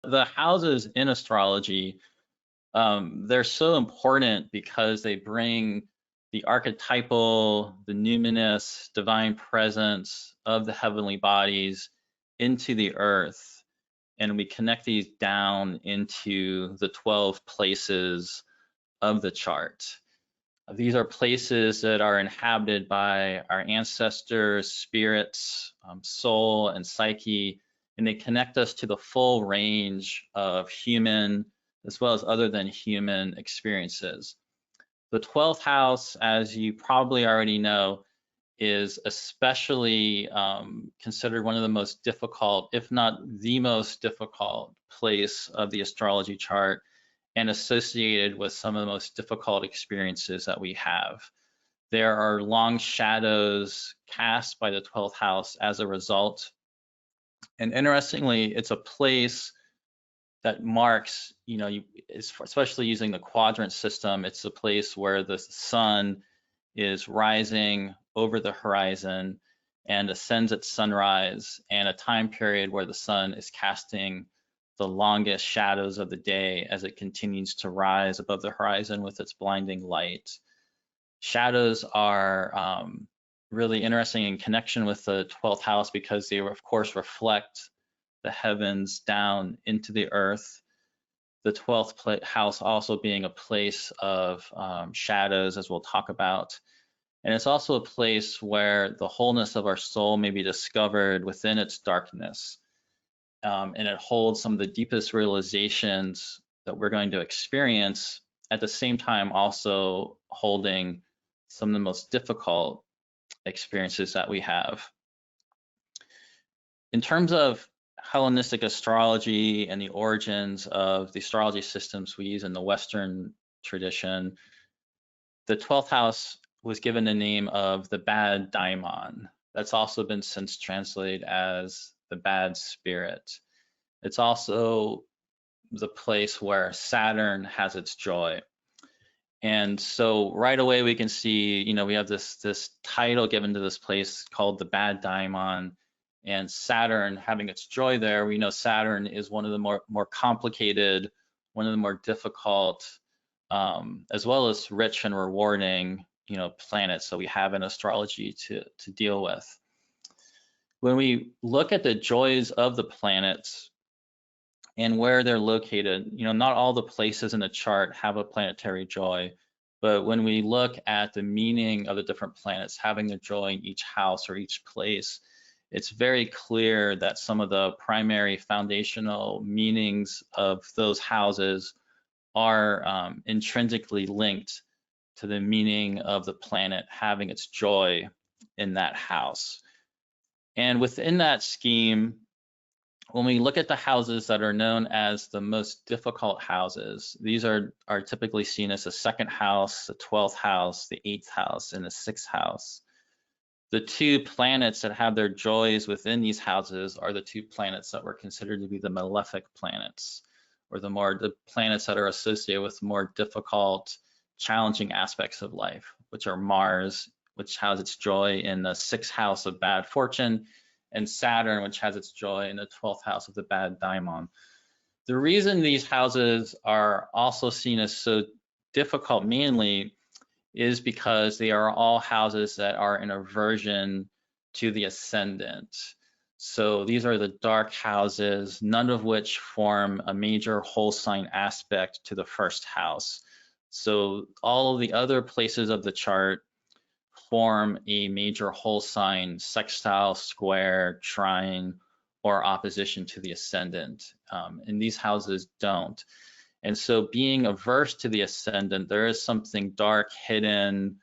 the houses in astrology, they're so important because they bring the archetypal, the numinous, divine presence of the heavenly bodies into the earth, and we connect these down into the 12 places of the chart. These are places that are inhabited by our ancestors, spirits, soul, and psyche, and they connect us to the full range of human as well as other than human experiences. The 12th house, as you probably already know, is especially considered one of the most difficult, if not the most difficult place of the astrology chart, and associated with some of the most difficult experiences that we have. There are long shadows cast by the 12th house as a result. And interestingly, it's a place that marks, especially using the quadrant system, it's a place where the sun is rising over the horizon and ascends at sunrise, and a time period where the sun is casting the longest shadows of the day as it continues to rise above the horizon with its blinding light. Shadows are really interesting in connection with the 12th house because they, of course, reflect the heavens down into the earth. The 12th house also being a place of shadows, as we'll talk about. And it's also a place where the wholeness of our soul may be discovered within its darkness. And it holds some of the deepest realizations that we're going to experience, at the same time also holding some of the most difficult experiences that we have. In terms of Hellenistic astrology and the origins of the astrology systems we use in the Western tradition, the 12th house was given the name of the bad daimon. That's also been since translated as the bad spirit. It's also the place where Saturn has its joy. And so right away we can see, we have this title given to this place called the bad daimon, and Saturn having its joy there. We know Saturn is one of the more complicated, one of the more difficult, as well as rich and rewarding, planets that we have in astrology to deal with. When we look at the joys of the planets and where they're located, not all the places in the chart have a planetary joy, but when we look at the meaning of the different planets having their joy in each house or each place, it's very clear that some of the primary foundational meanings of those houses are intrinsically linked to the meaning of the planet having its joy in that house. And within that scheme, when we look at the houses that are known as the most difficult houses, these are typically seen as the second house, the 12th house, the 8th house, and the 6th house. The two planets that have their joys within these houses are the two planets that were considered to be the malefic planets, or the planets that are associated with more difficult, challenging aspects of life, which are Mars, which has its joy in the 6th house of bad fortune, and Saturn, which has its joy in the 12th house of the bad daimon. The reason these houses are also seen as so difficult mainly is because they are all houses that are in aversion to the ascendant. So these are the dark houses, none of which form a major whole sign aspect to the first house. So all of the other places of the chart form a major whole sign, sextile, square, trine, or opposition to the ascendant. And these houses don't. And so being averse to the ascendant, there is something dark, hidden,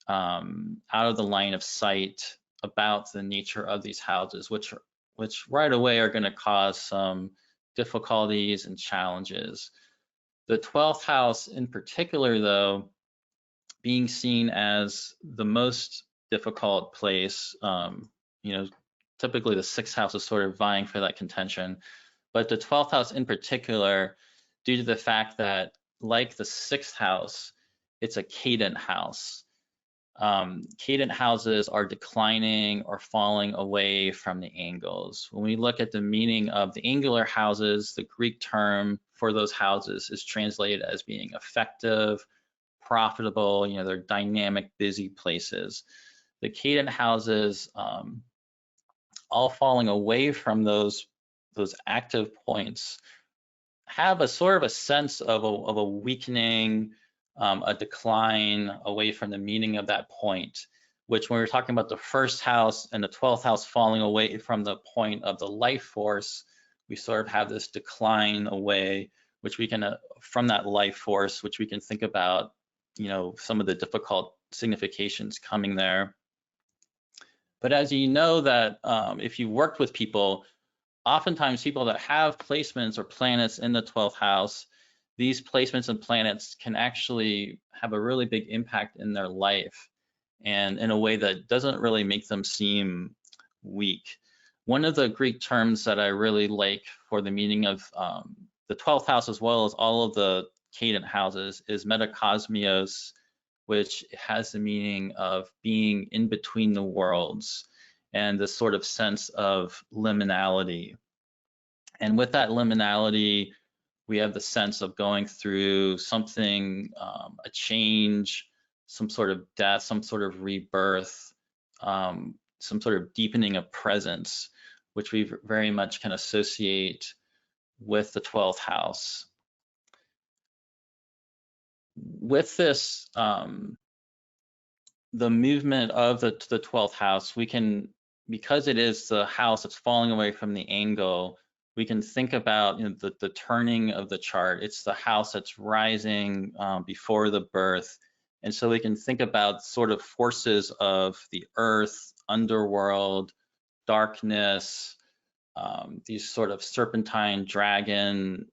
out of the line of sight about the nature of these houses, which right away are going to cause some difficulties and challenges. The 12th house in particular, though, being seen as the most difficult place, typically the 6th house is sort of vying for that contention, but the 12th house in particular, due to the fact that, like the 6th house, it's a cadent house. Cadent houses are declining or falling away from the angles. When we look at the meaning of the angular houses, the Greek term for those houses is translated as being effective, profitable, they're dynamic, busy places. The cadent houses, all falling away from those active points, have a sort of a sense of a weakening, a decline away from the meaning of that point, which when we're talking about the first house and the 12th house falling away from the point of the life force, we sort of have this decline away, which we can, from that life force, which we can think about, some of the difficult significations coming there. But as you know that if you worked with people, oftentimes people that have placements or planets in the 12th house, these placements and planets can actually have a really big impact in their life, and in a way that doesn't really make them seem weak. One of the Greek terms that I really like for the meaning of the 12th house, as well as all of the cadent houses, is metakosmios, which has the meaning of being in between the worlds, and this sort of sense of liminality. And with that liminality, we have the sense of going through something, a change, some sort of death, some sort of rebirth, some sort of deepening of presence, which we very much can associate with the 12th house. With this, the movement of the 12th house, we can, because it is the house that's falling away from the angle, we can think about the turning of the chart. It's the house that's rising before the birth. And so we can think about sort of forces of the earth, underworld, darkness, these sort of serpentine dragon,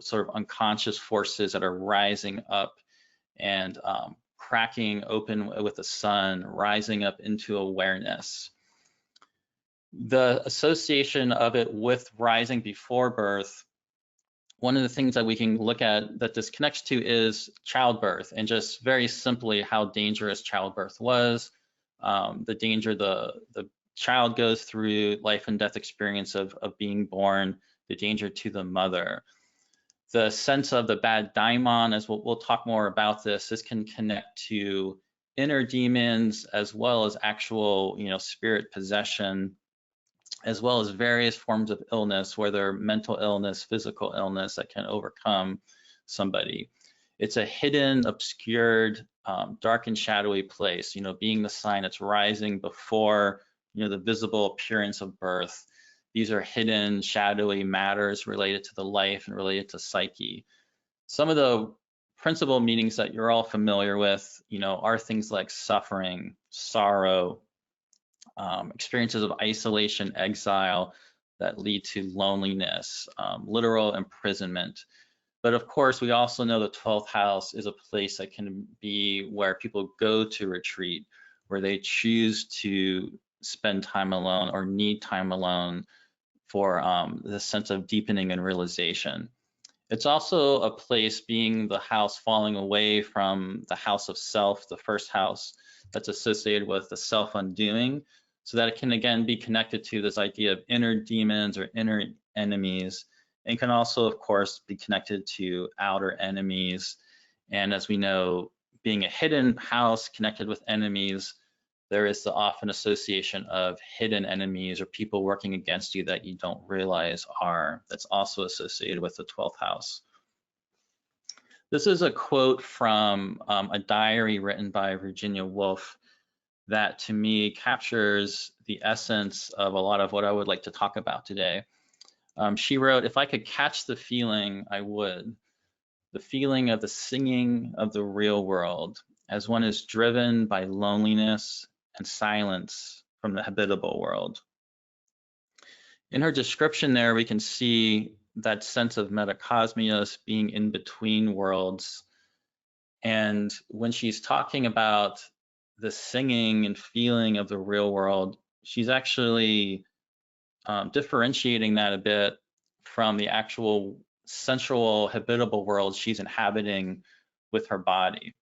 sort of unconscious forces that are rising up and cracking open with the sun, rising up into awareness. The association of it with rising before birth, one of the things that we can look at that this connects to is childbirth, and just very simply how dangerous childbirth was, the danger the child goes through, life and death experience of being born, the danger to the mother. The sense of the bad daimon, as we'll talk more about this can connect to inner demons as well as actual, spirit possession, as well as various forms of illness, whether mental illness, physical illness that can overcome somebody. It's a hidden, obscured, dark and shadowy place, being the sign that's rising before, the visible appearance of birth. These are hidden, shadowy matters related to the life and related to psyche. Some of the principal meanings that you're all familiar with, are things like suffering, sorrow, experiences of isolation, exile that lead to loneliness, literal imprisonment. But of course, we also know the 12th house is a place that can be where people go to retreat, where they choose to spend time alone or need time alone for the sense of deepening and realization. It's also a place, being the house falling away from the house of self, the first house, that's associated with the self-undoing, so that it can again be connected to this idea of inner demons or inner enemies, and can also, of course, be connected to outer enemies. And as we know, being a hidden house connected with enemies, there is the often association of hidden enemies or people working against you that you don't realize are. That's also associated with the 12th house. This is a quote from a diary written by Virginia Woolf that to me captures the essence of a lot of what I would like to talk about today. She wrote, "If I could catch the feeling, I would. The feeling of the singing of the real world, as one is driven by loneliness and silence from the habitable world." In her description there, we can see that sense of metakosmios, being in between worlds. And when she's talking about the singing and feeling of the real world, she's actually differentiating that a bit from the actual sensual habitable world she's inhabiting with her body.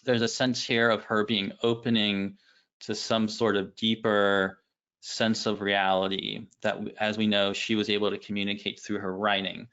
there's a sense here of her being opening to some sort of deeper sense of reality that, as we know, she was able to communicate through her writing.